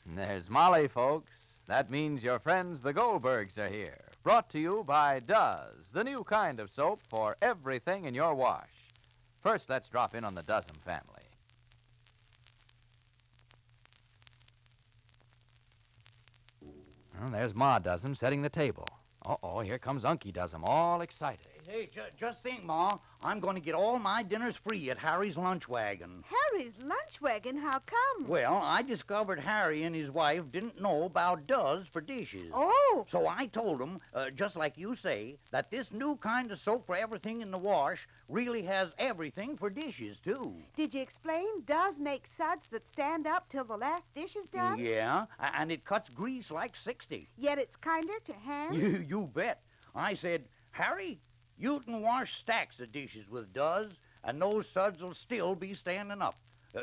And there's Molly, folks. That means your friends the Goldbergs are here. Brought to you by Does, the new kind of soap for everything in your wash. First, let's drop in on the Dozen family. Well, there's Ma Dozen setting the table. Uh-oh, here comes Unky Dozen, all excited. Hey, just think, Ma. I'm going to get all my dinners free at Harry's lunch wagon. Harry's lunch wagon? How come? Well, I discovered Harry and his wife didn't know about Does for dishes. Oh. So I told them, just like you say, that this new kind of soap for everything in the wash really has everything for dishes, too. Did you explain Does make suds that stand up till the last dish is done? Yeah, and it cuts grease like 60. Yet it's kinder to hands? You bet. I said, Harry, you can wash stacks of dishes with Does, and those suds will still be standing up.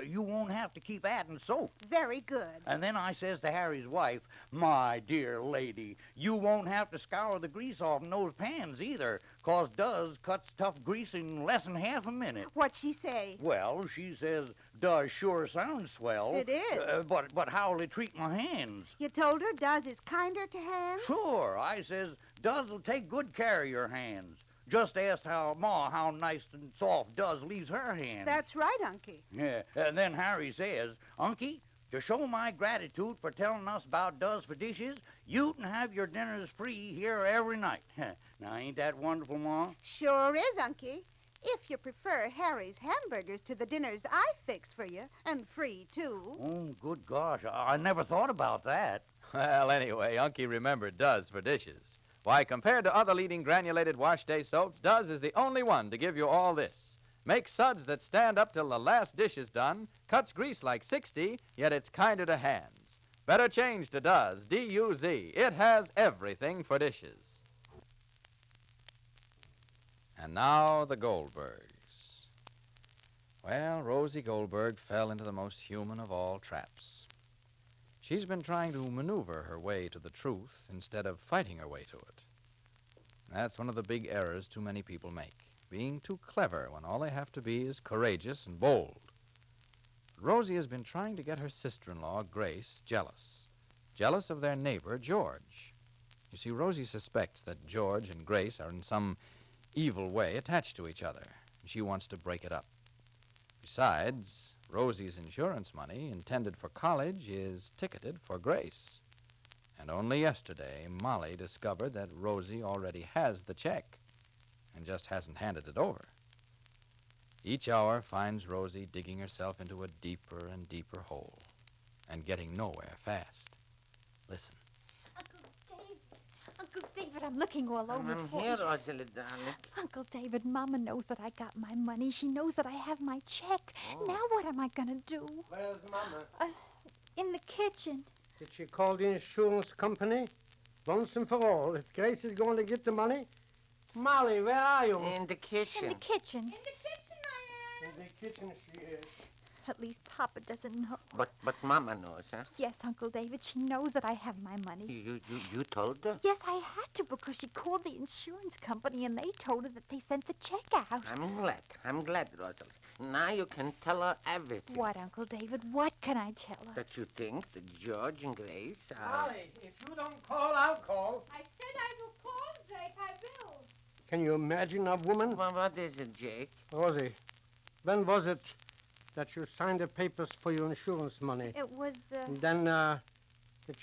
You won't have to keep adding soap. Very good. And then I says to Harry's wife, my dear lady, you won't have to scour the grease off in those pans either, 'cause Does cuts tough grease in less than half a minute. What'd she say? Well, she says, Does sure sounds swell. It is. But how'll it treat my hands? You told her Does is kinder to hands? Sure, I says, Does will take good care of your hands. Just asked Ma how nice and soft Does leaves her hands. That's right, Unky. Yeah, and then Harry says, Unky, to show my gratitude for telling us about Does for dishes, you can have your dinners free here every night. Now, ain't that wonderful, Ma? Sure is, Unky. If you prefer Harry's hamburgers to the dinners I fix for you, and free, too. Oh, good gosh, I never thought about that. Well, anyway, Unky remembered Does for dishes. Why, compared to other leading granulated wash day soaps, Does is the only one to give you all this. Makes suds that stand up till the last dish is done, cuts grease like 60, yet it's kinder to hands. Better change to Does, D-U-Z. It has everything for dishes. And now the Goldbergs. Well, Rosie Goldberg fell into the most human of all traps. She's been trying to maneuver her way to the truth instead of fighting her way to it. That's one of the big errors too many people make, being too clever when all they have to be is courageous and bold. Rosie has been trying to get her sister-in-law, Grace, jealous of their neighbor, George. You see, Rosie suspects that George and Grace are in some evil way attached to each other, and she wants to break it up. Besides, Rosie's insurance money, intended for college, is ticketed for Grace. And only yesterday, Molly discovered that Rosie already has the check and just hasn't handed it over. Each hour finds Rosie digging herself into a deeper and deeper hole and getting nowhere fast. Listen. Uncle David, I'm looking all over I'm for here, you. Rosalie, darling. Uncle David, Mama knows that I got my money. She knows that I have my check. Oh. Now what am I going to do? Where's Mama? In the kitchen. Did she call the insurance company? Once and for all, if Grace is going to get the money. Molly, where are you? In the kitchen. In the kitchen. In the kitchen I am. In the kitchen she is. At least Papa doesn't know. But Mama knows, huh? Yes, Uncle David, she knows that I have my money. You told her? Yes, I had to because she called the insurance company and they told her that they sent the check out. I'm glad, Rosalie. Now you can tell her everything. What, Uncle David? What can I tell her? That you think that George and Grace are... Molly, if you don't call, I'll call. I said I will call, Jake. I will. Can you imagine a woman? Well, what is it, Jake? Rosie, when was it that you signed the papers for your insurance money? It was, Then, the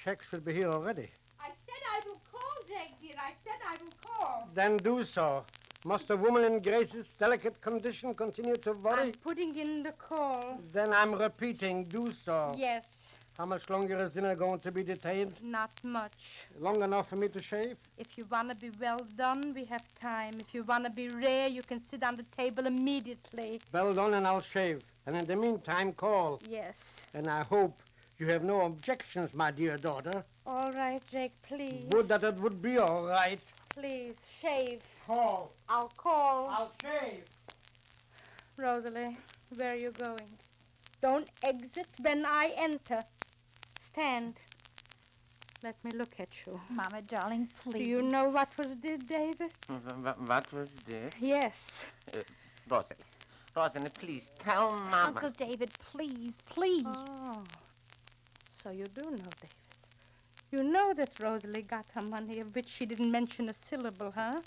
check should be here already. I said I will call, Jake, dear. I said I will call. Then do so. Must a woman in Grace's delicate condition continue to worry? I'm putting in the call. Then I'm repeating, do so. Yes, How much longer is dinner going to be detained? not much. Long enough for me to shave? If you want to be well done, we have time. If you want to be rare, you can sit on the table immediately. Well done, and I'll shave. And in the meantime, call. Yes. And I hope you have no objections, my dear daughter. All right, Jake, please. Would that it would be all right. Please, shave. Call. I'll call. I'll shave. Rosalie, where are you going? Don't exit when I enter. Stand. Let me look at you. Mama, darling, please. Do you know what was did, David? What was this? Yes. Rosalie, please tell Mama. Uncle David, please, please. Oh. So you do know, David. You know that Rosalie got her money, of which she didn't mention a syllable, huh?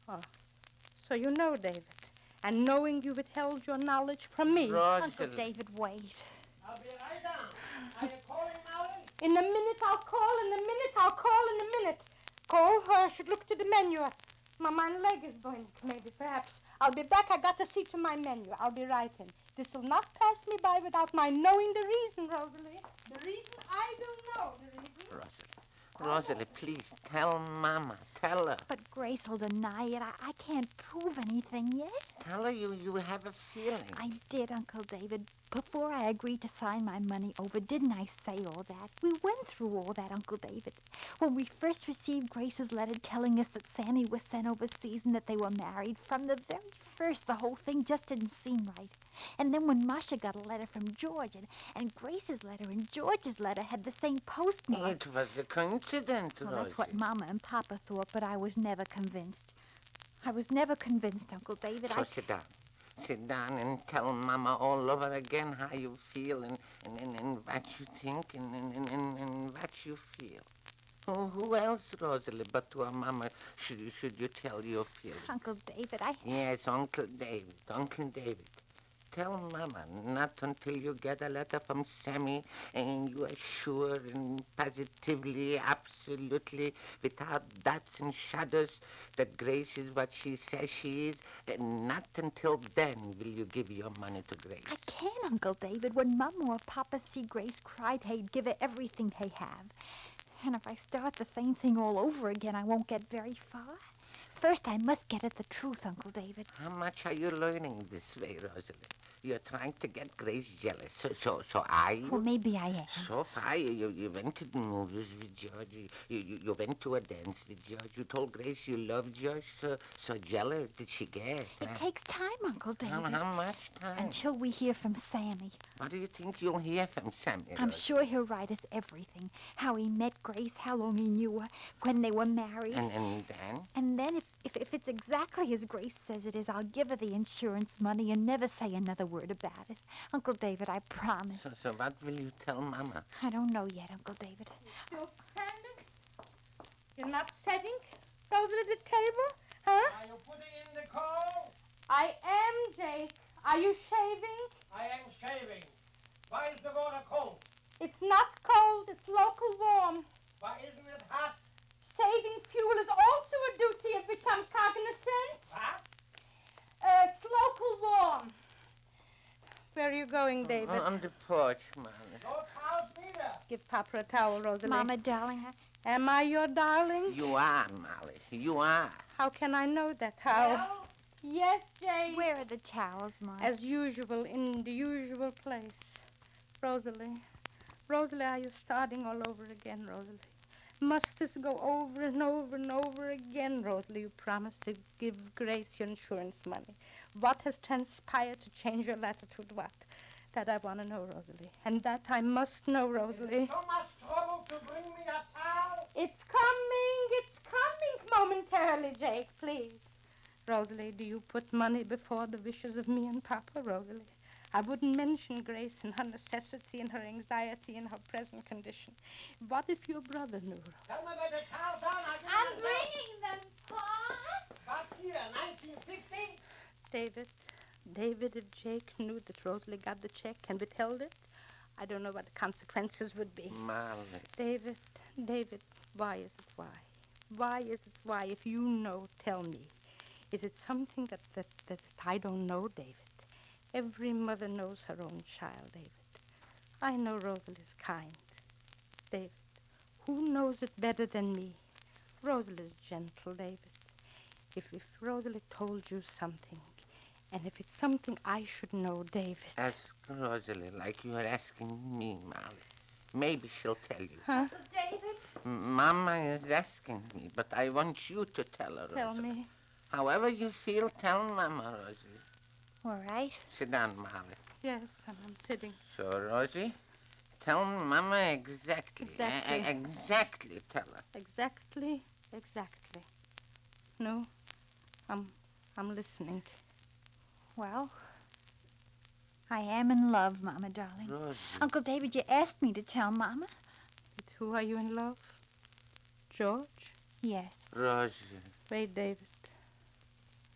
Oh, so you know, David. And knowing you withheld your knowledge from me. Uncle David, wait. I'll be right down. Are you calling, Molly? In a minute I'll call, in a minute I'll call, in a minute. Call, or I should look to the menu. My leg is burning, maybe, perhaps. I'll be back. I got to see to my menu. I'll be right in. This will not pass me by without my knowing the reason, Rosalie. The reason I don't know the reason. Rosalie, please tell Mama. Tell her. But Grace will deny it. I can't prove anything yet. Tell her you have a feeling. I did, Uncle David. Before I agreed to sign my money over, didn't I say all that? We went through all that, Uncle David. When we first received Grace's letter telling us that Sammy was sent overseas and that they were married, from the very first, the whole thing just didn't seem right. And then when Masha got a letter from George, and Grace's letter and George's letter had the same postmark. It was a coincidence, Well, Rosie. that's what Mama and Papa thought, but I was never convinced. I was never convinced, Uncle David. So sit down. Sit down and tell Mama all over again how you feel and what you think and what you feel. Who else, Rosalie, but to our Mama should you tell your feelings? Uncle David, Yes, Uncle David. Tell Mama, not until you get a letter from Sammy and you are sure and positively, absolutely, without doubts and shadows, that Grace is what she says she is, and not until then will you give your money to Grace. I can't, Uncle David. When Mama or Papa see Grace cry, they'd give her everything they have. And if I start the same thing all over again, I won't get very far. First, I must get at the truth, Uncle David. How much are you learning this way, Rosalie? You're trying to get Grace jealous. So are you? Well, maybe I am. So far, you went to the movies with George. You went to a dance with George. You told Grace you loved George. So jealous did she get? It takes time, Uncle David. How much time? Until we hear from Sammy. What do you think you'll hear from Sammy? I'm Rosie? sure he'll write us everything. How he met Grace, how long he knew her, when they were married. And then? And then if it's exactly as Grace says it is, I'll give her the insurance money and never say another word about it. Uncle David, I promise. So what will you tell Mama? I don't know yet, Uncle David. Still standing? You're not setting, Rosalie, the table? Huh? Are you putting in the coal? I am, Jake. Are you shaving? I am shaving. Why is the water cold? It's not cold. It's local warm. Why isn't it hot? Saving fuel is also a duty of which I'm cognizant. What? It's local warm. Where are you going, David? On the porch, Mama. No towels neither. Give Papa a towel, Rosalie. Mama, darling, Am I your darling? You are, Molly. You are. How can I know that? How? Well, Yes, Jay. where are the towels, Mom? As usual, in the usual place. Rosalie. Rosalie, are you starting all over again, Rosalie? Must this go over and over and over again, Rosalie? You promised to give Grace your insurance money. What has transpired to change your attitude? What? That I want to know, Rosalie. And that I must know, Rosalie. so much trouble to bring me a towel. It's coming momentarily, Jake, please. Rosalie, do you put money before the wishes of me and Papa, Rosalie? I wouldn't mention Grace and her necessity and her anxiety and her present condition. What if your brother knew, Rosalie? Tell me where the towels are. I'm bringing them, Pa. What's here, 1960? David, if Jake knew that Rosalie got the check and withheld it, I don't know what the consequences would be. Molly. David, why is it why? Why is it why? If you know, tell me. Is it something that I don't know, David? Every mother knows her own child, David. I know Rosalie's kind. David, who knows it better than me? Rosalie's gentle, David. If Rosalie told you something, and if it's something I should know, David. Ask Rosalie like you are asking me, Molly. Maybe she'll tell you. Huh? David? Mama is asking me, but I want you to tell her, Tell Rosalie. me. However you feel, tell Mama, Rosie. All right. Sit down, Molly. Yes, I'm sitting. So, Rosie, tell Mama exactly. Exactly. Exactly, tell her. Exactly. No, I'm listening. Well, I am in love, Mama, darling. Rosie. Uncle David, you asked me to tell Mama. Who are you in love? George? Yes. Rosie. Wait, David.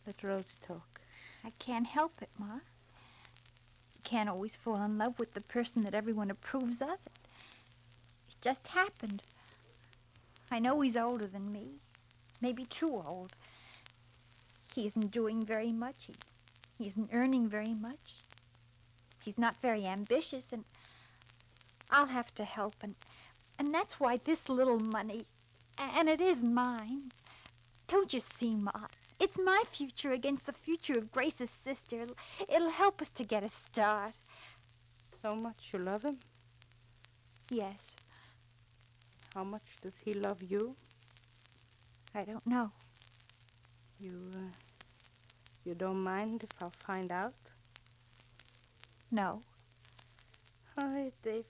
Let Rosie talk. I can't help it, Ma. You can't always fall in love with the person that everyone approves of. It just happened. I know he's older than me. Maybe too old. He isn't doing very much. He isn't earning very much. He's not very ambitious, and I'll have to help. And that's why this little money, and it is mine. Don't you see, Ma? It's my future against the future of Grace's sister. It'll help us to get a start. So much you love him? Yes. How much does he love you? I don't know. You don't mind if I'll find out? No. Oh, David.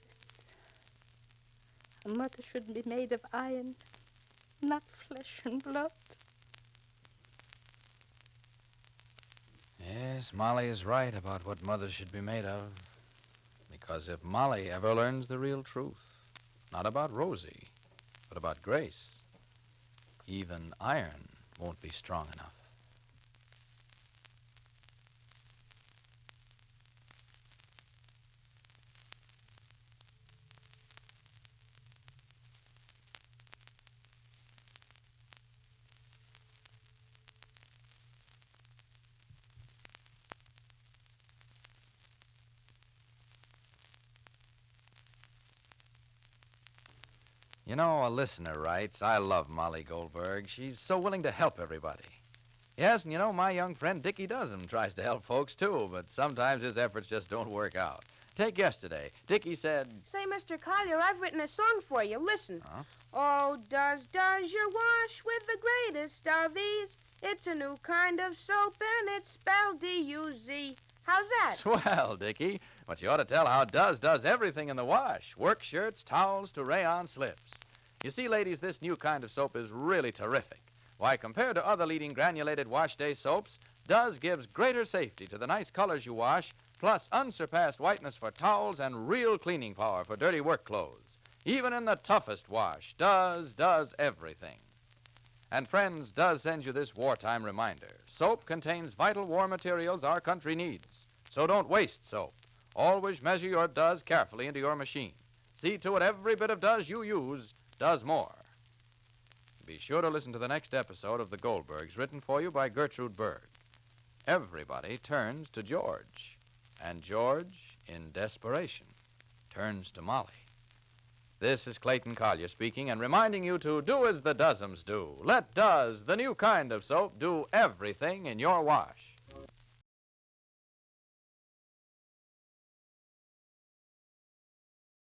A mother should be made of iron, not flesh and blood. Yes, Molly is right about what mothers should be made of. Because if Molly ever learns the real truth, not about Rosie, but about Grace, even iron won't be strong enough. You know, a listener writes, I love Molly Goldberg. She's so willing to help everybody. Yes, and you know, my young friend Dickie Doesn't tries to help folks, too, but sometimes his efforts just don't work out. Take yesterday. Dickie said... Say, Mr. Collier, I've written a song for you. Listen. Huh? Oh, does your wash with the greatest of ease. It's a new kind of soap, and it's spelled D-U-Z. How's that? Swell, Dickie. But you ought to tell how does everything in the wash. Work shirts, towels, to rayon slips. You see, ladies, this new kind of soap is really terrific. Why, compared to other leading granulated wash day soaps, Does gives greater safety to the nice colors you wash, plus unsurpassed whiteness for towels and real cleaning power for dirty work clothes. Even in the toughest wash, does everything. And friends, Does sends you this wartime reminder. Soap contains vital war materials our country needs. So don't waste soap. Always measure your Does carefully into your machine. See to it every bit of Does you use does more. Be sure to listen to the next episode of The Goldbergs, written for you by Gertrude Berg. Everybody turns to George, and George, in desperation, turns to Molly. This is Clayton Collier speaking and reminding you to do as the Doesums do. Let Does, the new kind of soap, do everything in your wash.